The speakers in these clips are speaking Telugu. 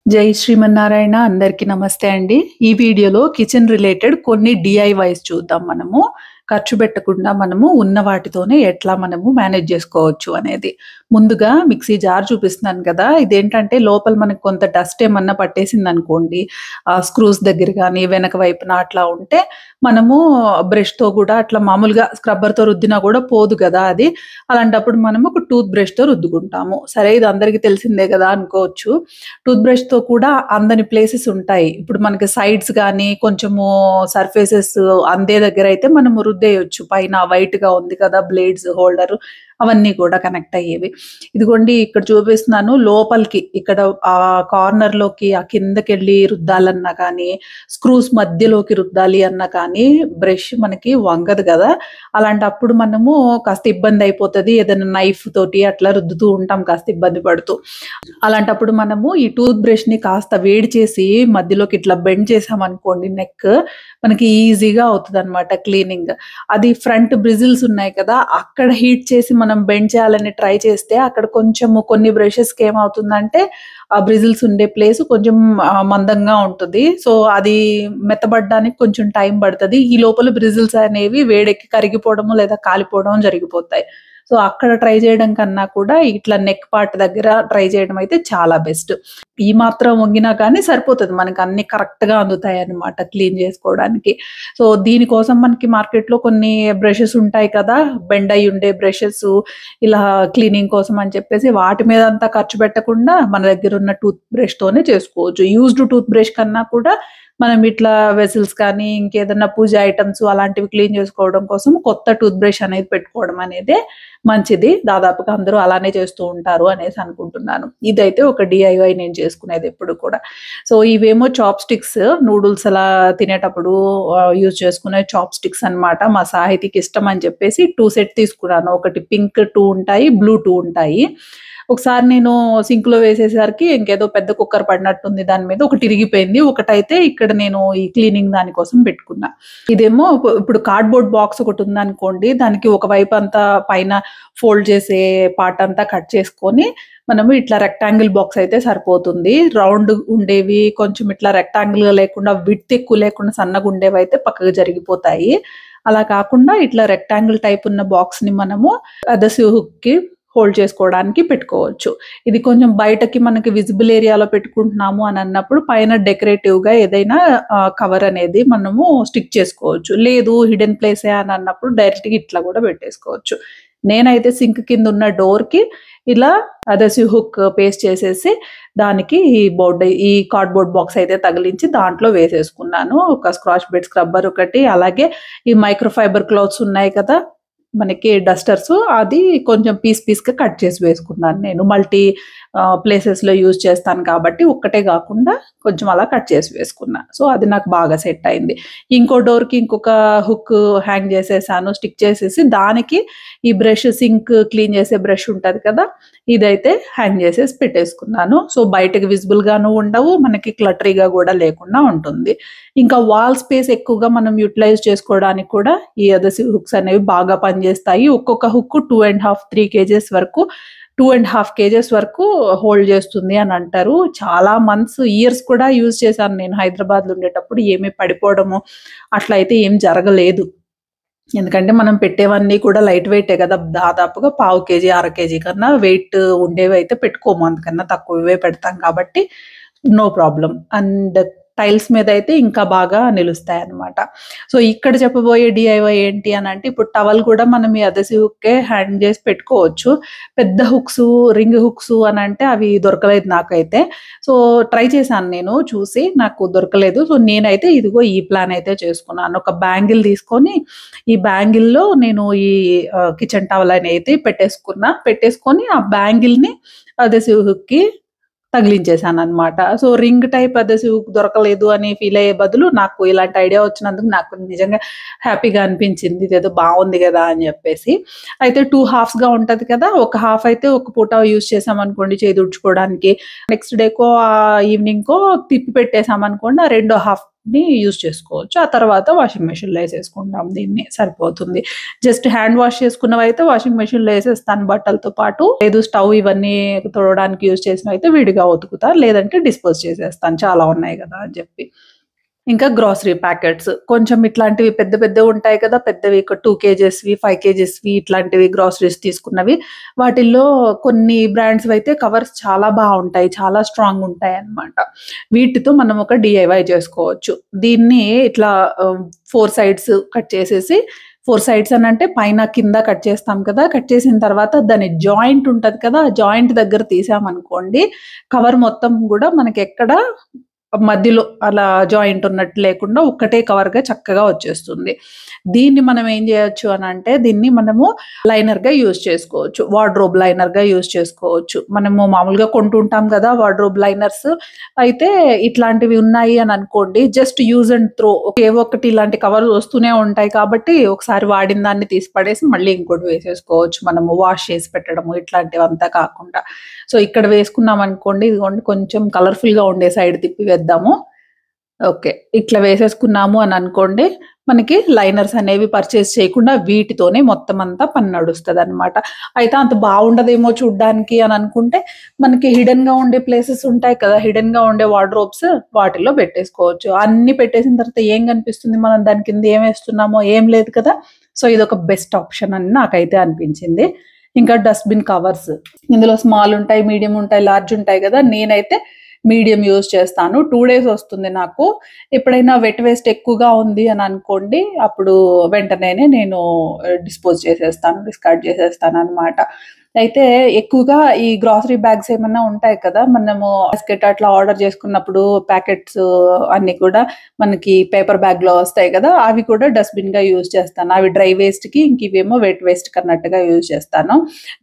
జై శ్రీమన్నారాయణ అందరికీ నమస్తే అండి. ఈ వీడియోలో కిచెన్ రిలేటెడ్ కొన్ని డీఐవైస్ చూద్దాం మనము. ఖర్చు పెట్టకుండా మనము ఉన్న వాటితోనే ఎట్లా మనము మేనేజ్ చేసుకోవచ్చు అనేది. ముందుగా మిక్సీ జార్ చూపిస్తున్నాను కదా! ఇదేంటంటే లోపల మనకు కొంత డస్ట్ ఏమన్నా పట్టేసిందనుకోండి, స్క్రూస్ దగ్గర గానీ, వెనక వైపున అట్లా ఉంటే మనము బ్రష్‌తో గూడా అట్లా మామూలుగా స్క్రబ్బర్‌తో రుద్దినా గూడా పోదు గదా అది. అలాంటప్పుడు మనము ఒక టూత్ బ్రష్‌తో రుద్దుకుంటాము. సరే ఇది అందరికీ తెలిసిందే గదా అనుకోవచ్చు. టూత్ బ్రష్‌తో కూడా అందని ప్లేసెస్ ఉంటాయి. ఇప్పుడు మనకి సైడ్స్ గానీ, కొంచెము సర్ఫేసెస్ అందే దగ్గరైతే మనము రుద్దేయొచ్చు. పైన వైట్‌గా ఉంది కదా! బ్లేడ్స్ హోల్డరు అవన్నీ కూడా కనెక్ట్ అయ్యేవి. ఇదిగోండి ఇక్కడ చూపిస్తున్నాను లోపలికి ఇక్కడ కార్నర్‌లోకి ఆ కిందకెళ్ళి రుద్దాలన్నా కానీ, స్క్రూస్ మధ్యలోకి రుద్దాలి అన్నా కానీ బ్రష్ మనకి వంగదు గదా! అలాంటప్పుడు మనము కాస్త ఇబ్బందయిపోతది. ఏదైనా నైఫ్ తోటి అట్లా రుద్దుతూ ఉంటాం కాస్త ఇబ్బంది పడుతూ. అలాంటప్పుడు మనము ఈ టూత్ బ్రష్‌ని కాస్త వేడి చేసి మధ్యలోకి ఇట్లా బెండ్ చేసామనుకోండి మనకి ఈజీగా అవుతదనమాట క్లీనింగ్. అది ఫ్రంట్ బ్రిజిల్స్ ఉన్నాయి కదా! అక్కడ హీట్ చేసి మనం బెండ్ చేయాలని ట్రై చేస్తే అక్కడ కొంచెము కొన్ని బ్రషెస్‌కి ఏమవుతుందంటే ఆ బ్రిజిల్స్ ఉండే ప్లేస్ కొంచెం మందంగా ఉంటది. సో, అది మెత్తబడ్డానికి కొంచెం టైం పడతది. ఈ లోపల బ్రిజిల్స్ అనేవి వేడెక్కి కరిగిపోవడము లేదా కాలిపోవడం జరిగిపోతాయి. సో, అక్కడ ట్రై చేయడం కన్నా కూడా ఇట్లా నెక్ పార్ట్ దగ్గర ట్రై చేయడం అయితే చాలా బెస్ట్. ఈ మాత్రం వంగినా కానీ సరిపోతది. మనకు అన్నీ కరెక్ట్‌గా అందుతాయన్నమాట క్లీన్ చేసుకోవడానికి. సో, దీనికోసం మనకి మార్కెట్‌లో కొన్ని బ్రషెస్ ఉంటాయి కదా! బెండ్ అయ్యి ఉండే బ్రషెస్ ఇలా క్లీనింగ్ కోసం అని చెప్పేసి వాటి మీద అంతా ఖర్చు పెట్టకుండా మన దగ్గర ఉన్న టూత్ బ్రష్‌తోనే చేసుకోవచ్చు. యూజ్డ్ టూత్ బ్రష్ కన్నా కూడా మనం ఇట్లా వెసల్స్ కానీ, ఇంకేదన్నా పూజ ఐటెమ్స్ అలాంటివి క్లీన్ చేసుకోవడం కోసం కొత్త టూత్ బ్రష్ అనేది పెట్టుకోవడం అనేదే మంచిది. దాదాపుగా అందరూ అలానే చేస్తూ ఉంటారు అనేసి అనుకుంటున్నాను. ఇదైతే ఒక డీఐవై నేను చేసుకునేది ఎప్పుడు కూడా. సో, ఇవేమో చాప్ స్టిక్స్ నూడిల్స్ అలా తినేటప్పుడు యూజ్ చేసుకునే చాప్ స్టిక్స్ అన్నమాట. మా సాహితీకి ఇష్టం అని చెప్పేసి 2 సెట్ తీసుకున్నాను. ఒకటి పింక్ 2 ఉంటాయి. బ్లూ 2 ఉంటాయి. ఒకసారి నేను సింక్‌లో వేసేసరికి ఇంకేదో పెద్ద కుక్కర్ పడినట్టుంది దాని మీద. ఒకటి ఇరిగిపోయింది. ఒకటైతే ఇక్కడ నేను ఈ క్లీనింగ్ దాని కోసం పెట్టుకున్నా. ఇదేమో ఇప్పుడు కార్డ్‌బోర్డ్ బాక్స్ ఒకటుందనుకోండి. దానికి ఒక వైపంతా పైన ఫోల్డ్ చేసే పార్ట్ అంతా కట్ చేసుకొని, మనము ఇట్లా రెక్టాంగిల్ బాక్స్ అయితే సరిపోతుంది. రౌండ్ ఉండేవి కొంచెం ఇట్లా రెక్టాంగిల్‌గా లేకుండా విడ్త్ ఎక్కువ లేకుండా సన్నగుండేవైతే పక్కకు జరిగిపోతాయి. అలా కాకుండా ఇట్లా రెక్టాంగిల్ టైప్ ఉన్న బాక్స్‌ని మనము అదసివ్ హుక్‌కి హోల్డ్ చేసుకోవడానికి పెట్టుకోవచ్చు. ఇది కొంచెం బయటకి మనకి విజిబుల్ ఏరియాలో పెట్టుకుంటున్నాము అని అన్నప్పుడు పైన డెకరేటివ్‌గా ఏదైనా కవర్ అనేది మనము స్టిక్ చేసుకోవచ్చు. లేదు హిడెన్ ప్లేసే అని అన్నప్పుడు డైరెక్ట్‌గా ఇట్లా కూడా పెట్టేసుకోవచ్చు. నేనైతే సింక్ కింద ఉన్న డోర్‌కి ఇలా అదసివ్ హుక్ పేస్ట్ చేసేసి దానికి ఈ కార్డ్‌బోర్డ్ బాక్స్ అయితే తగిలించి దాంట్లో వేసేసుకున్నాను. ఒక స్క్రాచ్ బ్రైట్ స్క్రబ్బర్ ఒకటి, అలాగే ఈ మైక్రో ఫైబర్ క్లాత్స్ ఉన్నాయి కదా! మనకి డస్టర్స్ అది కొంచెం పీస్‌గా కట్ చేసి వేసుకున్నాను నేను. ప్లేసెస్‌లో యూజ్ చేస్తాను కాబట్టి ఒక్కటే గాకుండా కొంచెం అలా కట్ చేసి వేసుకున్నా. సో, అది నాకు బాగా సెట్ అయింది. ఇంకో డోర్‌కి ఇంకొక హుక్ హ్యాంగ్ చేసేసాను. స్టిక్ చేసేసి దానికి ఈ సింక్ క్లీన్ చేసే బ్రష్ ఉంటది కదా! ఇదైతే హ్యాంగ్ చేసేసి పెట్టేసుకున్నాను. సో, బయటకి విజిబుల్‌గాను ఉండవు. మనకి క్లటరీగా గూడా లేకుండా ఉంటుంది. ఇంకా వాల్ స్పేస్ ఎక్కువగా మనం యుటిలైజ్ చేసుకోవడానికి కూడా ఈ అదసివ్ హుక్స్ అనేవి బాగా పనిచేస్తాయి. ఒక్కొక్క హుక్ 2 ½ 3 కేజెస్ వరకు 2 ½ కేజెస్ వరకు హోల్డ్ చేస్తుంది అని అంటారు. చాలా మంత్స్, ఇయర్స్ కూడా యూజ్ చేశాను నేను హైదరాబాద్‌లో ఉండేటప్పుడు. ఏమీ పడిపోవడము అట్లా అయితే ఏం జరగలేదు. ఎందుకంటే మనం పెట్టేవన్నీ కూడా లైట్ వెయిటే గదా! దాదాపుగా పావు కేజీ, అర కేజీ కన్నా వెయిట్ ఉండేవైతే పెట్టుకోము. అందుకన్నా తక్కువవే పెడతాం కాబట్టి నో ప్రాబ్లమ్. అండ్ టైల్స్ మీదయితే ఇంకా బాగా నిలుస్తాయన్నమాట. సో, ఇక్కడ చెప్పబోయే డీఐవై ఏంటి అనంటే ఇప్పుడు టవల్ కూడా మనం ఈ అదసివ్ హుక్కే హ్యాంగ్ చేసి పెట్టుకోవచ్చు. పెద్ద హుక్సు, రింగ్ హుక్సు అనంటే అవి దొరకలేదు నాకైతే. సో, ట్రై చేశాను నేను చూసి. నాకు దొరకలేదు. సో, నేనైతే ఇదిగో ఈ ప్లాన్ అయితే చేసుకున్నాను. ఒక బ్యాంగిల్ తీసుకొని, ఈ బ్యాంగిల్‌లో నేను ఈ కిచెన్ టవల్ అనేది పెట్టేసుకున్నా. పెట్టేసుకొని ఆ బ్యాంగిల్‌ని అదసివ్ హుక్‌కి తగిలించేసాననమాట. సో, రింగ్ టైప్ అదసివ్ దొరకలేదు అని ఫీల్ అయ్యే బదులు నాకు ఇలాంటి ఐడియా వచ్చినందుకు నాకు నిజంగా హ్యాపీగా అనిపించింది. ఇదేదో బావుంది గదా! అని జెప్పేసి. అయితే 2 హాఫ్స్‌గా ఉంటది కదా! ఒక హాఫ్ అయితే ఒక పూట యూజ్ చేశామనుకోండి చేయి తుడుచుకోవడానికి. నెక్స్ట్ డేకో ఈవినింగ్‌కో తిప్పి పెట్టేసామనుకోండి ఆ రెండో హాఫ్ యూజ్ చేసుకోవచ్చు. ఆ తర్వాత వాషింగ్ మెషిన్‌లో ఏసేసుకుంటాం దీన్ని సరిపోతుంది. జస్ట్ హ్యాండ్ వాష్ చేసుకున్నవైతే వాషింగ్ మెషిన్‌లో ఏసేస్తాను బట్టలతో పాటు. లేదు స్టవ్ ఇవన్నీ తుడవడానికి యూజ్ చేసినవైతే విడిగా ఉతుకుతా. లేదంటే డిస్పోజ్ చేసేస్తాను. చాలా ఉన్నాయి గదా అని జెప్పి. ఇంకా గ్రోసరీ ప్యాకెట్స్. కొంచెం ఇట్లాంటివి పెద్ద పెద్దవుంటాయి కదా! పెద్దవి ఒక 2 కేజెస్‌వి, 5 కేజెస్‌వి ఇట్లాంటివి గ్రోసరీస్ తీసుకున్నవి. వాటిల్లో కొన్ని బ్రాండ్స్‌వయితే కవర్స్ చాలా బావుంటాయి. చాలా స్ట్రాంగుంటాయన్నమాట. వీటితో మనం ఒక డీఐవై చేసుకోవచ్చు. దీన్ని ఇట్లా 4 సైడ్స్ కట్ చేసేసి 4 సైడ్స్ అనంటే పైన, కింద కట్ చేస్తాం కదా! కట్ చేసిన తర్వాత దాని జాయింట్ ఉంటది కదా! ఆ జాయింట్ దగ్గర తీసామనుకోండి, కవర్ మొత్తం గూడా మనకెక్కడ మధ్యలో అలా జాయింట్ ఉన్నట్టు లేకుండా ఒక్కటే కవర్‌గా చక్కగా వచ్చేస్తుంది. దీన్ని మనం ఏం జేయొచ్చు అనంటే, దీన్ని మనము లైనర్‌గా యూజ్ చేసుకోవచ్చు. వార్డ్‌రోబ్ లైనర్‌గా యూజ్ చేసుకోవచ్చు. మనము మామూలుగా కొంటూ ఉంటాం గదా! Wardrobe liners. అయితే ఇట్లాంటివి ఉన్నాయి అని అనుకోండి, జస్ట్ యూజ్ అండ్ త్రో ఏవో ఒకటి ఇలాంటి కవర్స్ వస్తూనే ఉంటాయి కాబట్టి, ఒకసారి వాడిన దాన్ని తీసి పడేసి మళ్ళీ ఇంకోటి వేసేసుకోవచ్చు. మనము వాష్ చేసి పెట్టడము ఇట్లాంటివంతా కాకుండా. సో, ఇక్కడ వేసుకున్నామనుకోండి, ఇదిగోండి కొంచెం కలర్‌ఫుల్‌గా ఉండే సైడ్ తిప్పి వేద్దాము. ఓకే. ఇట్లా వేసేసుకున్నాము అని అనుకోండి, మనకి లైనర్స్ అనేవి పర్చేస్ చేయకుండా వీటితోనే మొత్తం అంతా పని నడుస్తదనమాట. అయితే అంత బావుండదేమో చూడ్డానికి అని అనుకుంటే, మనకి హిడెన్‌గా ఉండే ప్లేసెస్ ఉంటాయి కదా! హిడెన్‌గా ఉండే వార్డ్‌రోబ్స్ వాటిల్లో పెట్టేసుకోవచ్చు. అన్నీ పెట్టేసిన తర్వాత ఏం కనిపిస్తుంది? మనం దాని కింద ఏమేస్తున్నామో ఏం లేదు కదా! సో, ఇదొక బెస్ట్ ఆప్షన్ అని నాకైతే అనిపించింది. ఇంకా డస్ట్‌బిన్ కవర్స్. ఇందులో స్మాల్ ఉంటాయి, మీడియం ఉంటాయి, లార్జ్ ఉంటాయి గదా! నేనైతే మీడియం యూజ్ చేస్తాను. 2 డేస్ వస్తుంది నాకు. ఎప్పుడైనా వెట్ వేస్ట్ ఎక్కువగా ఉంది అని అనుకోండి, అప్పుడు వెంటనేనే నేను డిస్పోజ్ చేసేస్తాను. డిస్కార్డ్ చేసేస్తాననమాట. అయితే ఎక్కువగా ఈ గ్రోసరీ బ్యాగ్స్ ఏమన్నా ఉంటాయి కదా! మనము బాస్కెట్ అట్లా ఆర్డర్ చేసుకున్నప్పుడు ప్యాకెట్స్ అన్నీ కూడా మనకి పేపర్ బ్యాగ్‌లో వస్తాయి కదా! అవి కూడా డస్ట్‌బిన్‌గా యూజ్ చేస్తాను. అవి డ్రై వేస్ట్‌కి, ఇంక ఇవేమో వెట్ వేస్ట్‌కి అన్నట్టుగా యూజ్ చేస్తాను.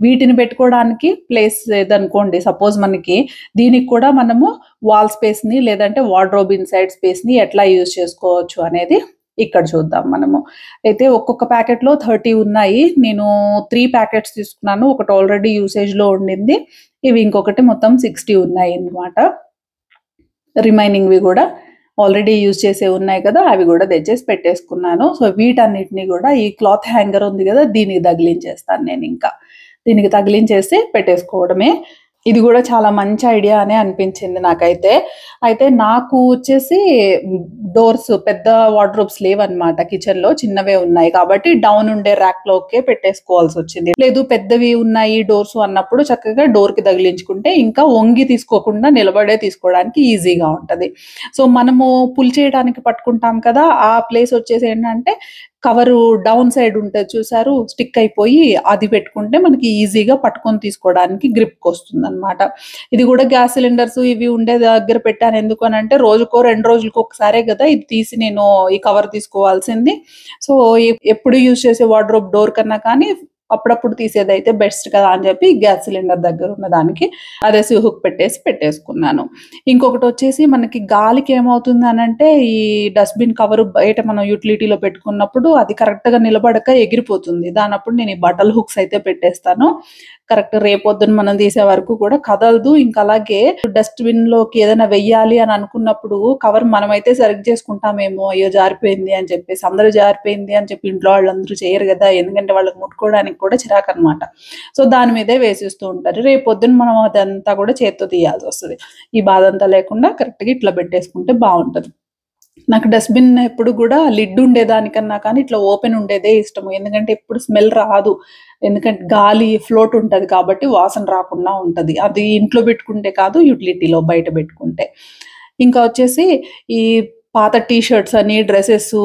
వీటిని పెట్టుకోవడానికి ప్లేస్ లేదనుకోండి, సపోజ్ మనకి దీనికి కూడా మనము వాల్ స్పేస్‌ని లేదంటే వార్డ్‌రోబ్ ఇన్‌సైడ్ స్పేస్‌ని ఎట్లా యూజ్ చేసుకోవచ్చు అనేది ఇక్కడ చూద్దాం మనము. అయితే ఒక్కొక్క ప్యాకెట్‌లో 30 ఉన్నాయి. నేను 3 ప్యాకెట్స్ తీసుకున్నాను. ఒకటి ఆల్రెడీ యూసేజ్‌లో ఉండింది. ఇవి ఇంకొకటి మొత్తం 60 ఉన్నాయన్నమాట. రిమైనింగ్‌వి గూడా ఆల్రెడీ యూజ్ చేసేవి ఉన్నాయి కదా! అవి గూడా తెచ్చేసి పెట్టేసుకున్నాను. సో, వీటన్నిటిని గూడా ఈ క్లాత్ హ్యాంగర్ ఉంది గదా! దీనికి తగిలించేస్తాను నేనింకా. దీనికి తగిలించేసి పెట్టేసుకోవడమే. ఇది గూడా చాలా మంచి ఐడియా అనే అనిపించింది నాకైతే. అయితే నాకు వచ్చేసి డోర్స్ పెద్ద వార్డ్‌రోబ్స్ లేవన్నమాట కిచెన్‌లో. చిన్నవే ఉన్నాయి కాబట్టి డౌన్ ఉండే ర్యాక్‌లోకే పెట్టేసుకోవాల్సొచ్చింది. లేదు పెద్దవి ఉన్నాయి డోర్స్ అన్నప్పుడు చక్కగా డోర్‌కి తగిలించుకుంటే ఇంకా వంగి తీసుకోకుండా నిలబడే తీసుకోవడానికి ఈజీగా ఉంటది. సో, మనము పుల్ చేయడానికి పట్టుకుంటాం కదా! ఆ ప్లేస్ వచ్చేసి ఏంటంటే కవరు డౌన్ సైడ్ ఉంటది చూసారు? స్టిక్ అయిపోయి అది పెట్టుకుంటే మనకి ఈజీగా పట్టుకొని తీసుకోవడానికి గ్రిప్‌కొస్తుందనమాట. ఇది గూడా గ్యాస్ సిలిండర్స్ ఇవి ఉండే దగ్గర పెట్టాను. ఎందుకనంటే రోజుకో, 2 రోజులకో ఒకసారే గదా! ఇది తీసి నేను ఈ కవర్ తీసుకోవాల్సింది. సో, ఎప్పుడు యూజ్ చేసే వార్డ్‌రోబ్ డోర్ కన్నా కానీ అప్పుడప్పుడు తీసేదైతే బెస్ట్ కదా! అని చెప్పి గ్యాస్ సిలిండర్ దగ్గర ఉన్న దానికి అదేసి హుక్ పెట్టేసుకున్నాను. ఇంకొకటొచ్చేసి మనకి గాలికి ఏమవుతుందనంటే ఈ డస్ట్‌బిన్ కవరు బయట మనం యుటిలిటీలో పెట్టుకున్నప్పుడు అది కరెక్ట్‌గా నిలబడక ఎగిరిపోతుంది. దానప్పుడు నేను ఈ బట్టల హుక్స్ అయితే పెట్టేస్తాను. కరెక్ట్ రేపొద్దున మనం తీసే వరకు కూడా కదలదు. ఇంకా అలాగే డస్ట్‌బిన్‌లోకి ఏదైనా వెయ్యాలి అని అనుకున్నప్పుడు కవర్ మనమైతే సరిగ్గా చేసుకుంటామేమో, అయ్యో! జారిపోయింది అని చెప్పేసి. అందరూ జారిపోయింది అని చెప్పి ఇంట్లో వాళ్ళందరూ చేయరు గదా! ఎందుకంటే వాళ్ళకి ముట్టుకోవడానికి కూడా చిరాకనమాట. సో, దాని మీదే వేసేస్తూ ఉంటారు. రేపొద్దున మనం అదంతా కూడా చేత్తో తీయాల్సొస్తది. ఈ బాధంతా లేకుండా కరెక్ట్‌గా ఇట్లా పెట్టేసుకుంటే బావుంటది. నాకు డస్ట్‌బిన్ ఎప్పుడు గూడా లిడ్ ఉండేదానికన్నా కానీ ఇట్లా ఓపెన్ ఉండేదే ఇష్టము. ఎందుకంటే ఎప్పుడు స్మెల్ రాదు. ఎందుకంటే గాలి ఫ్లోట్ ఉంటది కాబట్టి వాసన రాకుండా ఉంటది. అది ఇంట్లో పెట్టుకుంటే కాదు యుటిలిటీలో బయట పెట్టుకుంటే. ఇంకా వచ్చేసి ఈ పాత టీ షర్ట్స్ అని, డ్రెసెసు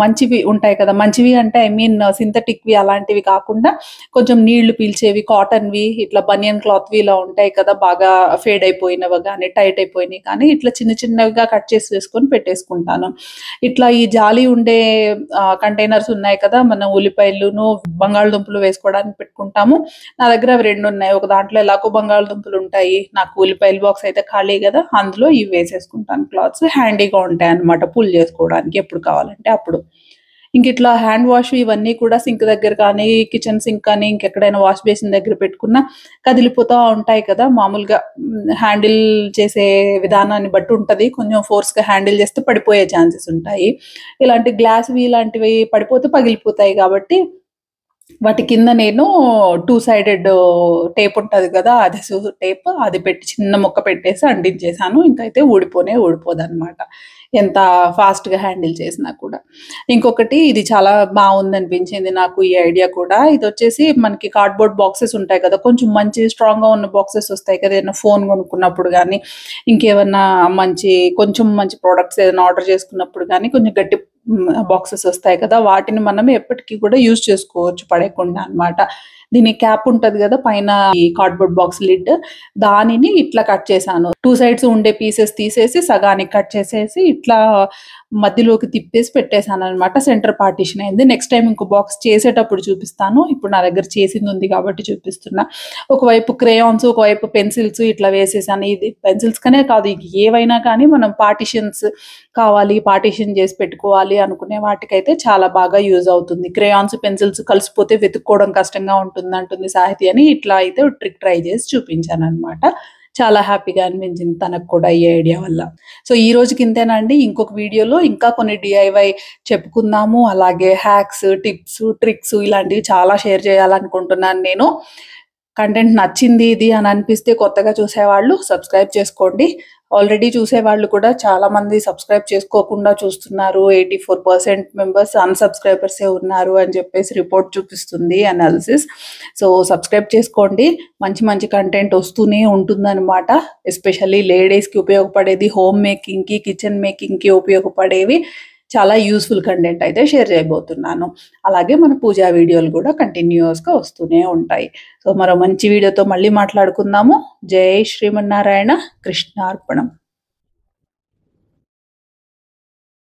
మంచివి ఉంటాయి కదా! మంచివి అంటే ఐ మీన్ సింథటిక్‌వి అలాంటివి కాకుండా కొంచెం నీళ్లు పీల్చేవి కాటన్‌వి ఇట్లా బనియన్ క్లాత్‌వి ఇలా ఉంటాయి కదా! బాగా ఫేడ్ అయిపోయినవి గానీ, టైట్ అయిపోయినయి కానీ ఇట్లా చిన్న చిన్నవిగా కట్ చేసి వేసుకొని పెట్టేసుకుంటాను. ఇట్లా ఈ జాలి ఉండే కంటైనర్స్ ఉన్నాయి కదా! మనం ఉల్లిపాయలును, బంగాళదుంపలు వేసుకోవడానికి పెట్టుకుంటాము. నా దగ్గర అవి 2 ఉన్నాయి. ఒక దాంట్లో ఎలాగో బంగాళదుంపలుంటాయి. నాకు ఉల్లిపాయల బాక్స్ అయితే ఖాళీ గదా! అందులో ఇవి వేసేసుకుంటాను క్లాత్స్. హ్యాండీగా ఉంటాయన్నమాట పుల్ జేసుకోవడానికి ఎప్పుడు కావాలంటే అప్పుడు. ఇంక ఇట్లా హ్యాండ్ వాష్ ఇవన్నీ కూడా సింక్ దగ్గర కానీ, కిచెన్ సింక్ కానీ, ఇంకెక్కడైనా వాష్ బేసిన్ దగ్గర పెట్టుకున్నా కదిలిపోతా ఉంటాయి కదా! మామూలుగా హ్యాండిల్ చేసే విధానాన్ని బట్టి ఉంటది. కొంచెం ఫోర్స్‌గా హ్యాండిల్ చేస్తే పడిపోయే ఛాన్సెస్ ఉంటాయి. ఇలాంటి గ్లాస్‌వి ఇలాంటివి పడిపోతే పగిలిపోతాయి కాబట్టి వాటి కింద నేను 2 సైడెడ్ టేప్ ఉంటది గదా! అదెసు టేప్ అది పెట్టి చిన్న ముక్క పెట్టేసి అంటించేసాను. ఇంకైతే ఊడిపోదనమాట. ఎంత ఫాస్ట్‌గా హ్యాండిల్ చేసినా కూడా. ఇంకొకటి ఇది చాలా బావుందనిపించింది నాకు ఈ ఐడియా కూడా. ఇదొచ్చేసి మనకి కార్డ్‌బోర్డ్ బాక్సెస్ ఉంటాయి కదా! కొంచెం మంచి స్ట్రాంగ్‌గా ఉన్న బాక్సెస్ ఒస్తాయి కదా! ఏదైనా ఫోన్ కొనుక్కున్నప్పుడు గానీ, ఇంకేమన్నా కొంచెం మంచి ప్రొడక్ట్స్ ఏదైనా ఆర్డర్ చేసుకున్నప్పుడు గానీ, కొంచెం గట్టి బాక్సెస్ ఒస్తాయి కదా! వాటిని మనం ఎప్పటికి కూడా యూజ్ చేసుకోవచ్చు పడేయకుండా అన్నమాట. దీని క్యాప్ ఉంటది గదా! పైన ఈ కార్డ్‌బోర్డ్ బాక్స్ లిడ్ దానిని ఇట్లా కట్ చేశాను. 2 సైడ్స్ ఉండే పీసెస్ తీసేసి సగానికి కట్ చేసేసి ఇట్లా మధ్యలోకి తిప్పేసి పెట్టేసానన్నమాట. సెంటర్ పార్టిషన్ అయింది. నెక్స్ట్ టైమ్ ఇంకో బాక్స్ చేసేటప్పుడు చూపిస్తాను. ఇప్పుడు నా దగ్గర చేసిందుంది కాబట్టి చూపిస్తున్నా. ఒకవైపు క్రేయాన్స్, ఒకవైపు పెన్సిల్స్ ఇట్లా వేసేసాను. ఇది పెన్సిల్స్ కనే కాదు ఏవైనా కానీ మనం పార్టిషన్స్ కావాలి, పార్టిషన్ చేసి పెట్టుకోవాలి అనుకునే వాటికైతే చాలా బాగా యూజ్ అవుతుంది. క్రేయాన్స్, పెన్సిల్స్ కలిసిపోతే వెతుక్కోవడం కష్టంగా ఉంటుందంటుంది సాహితి అని ఇట్లా అయితే ట్రిక్ ట్రై చేసి చూపించానన్నమాట. చాలా హ్యాపీగా అనిపించింది తనకు కూడా ఈ ఐడియా వల్ల. సో, ఈ రోజుకి ఇంతేనండి. ఇంకొక వీడియోలో ఇంకా కొన్ని డీఐవై చెప్పుకుందాము. అలాగే హ్యాక్స్, టిప్స్, ట్రిక్స్ ఇలాంటివి చాలా షేర్ చేయాలనుకుంటున్నాను నేను. కంటెంట్ నచ్చింది ఇది అని అనిపిస్తే కొత్తగా చూసేవాళ్ళు సబ్స్క్రైబ్ చేసుకోండి. ఆల్రెడీ చూసేవాళ్ళు కూడా చాలామంది సబ్స్క్రైబ్ చేసుకోకుండా చూస్తున్నారు. 84% మెంబర్స్ అన్‌సబ్స్క్రైబర్సే ఉన్నారు అని చెప్పేసి రిపోర్ట్ చూపిస్తుంది అనాలిసిస్. సో, సబ్స్క్రైబ్ చేసుకోండి. మంచి మంచి కంటెంట్ వస్తూనే ఉంటుందనమాట. ఎస్పెషల్లీ లేడీస్‌కి ఉపయోగపడేది, హోమ్ మేకింగ్‌కి, కిచెన్ మేకింగ్‌కి ఉపయోగపడేవి చాలా యూజ్‌ఫుల్ కంటెంట్ అయితే షేర్ చేయబోతున్నాను. అలాగే మన పూజా వీడియోలు కూడా కంటిన్యూయస్‌గా వస్తూనే ఉంటాయి. సో, మరో మంచి వీడియోతో మళ్ళీ మాట్లాడుకుందాము. జై శ్రీమన్నారాయణ. కృష్ణార్పణం.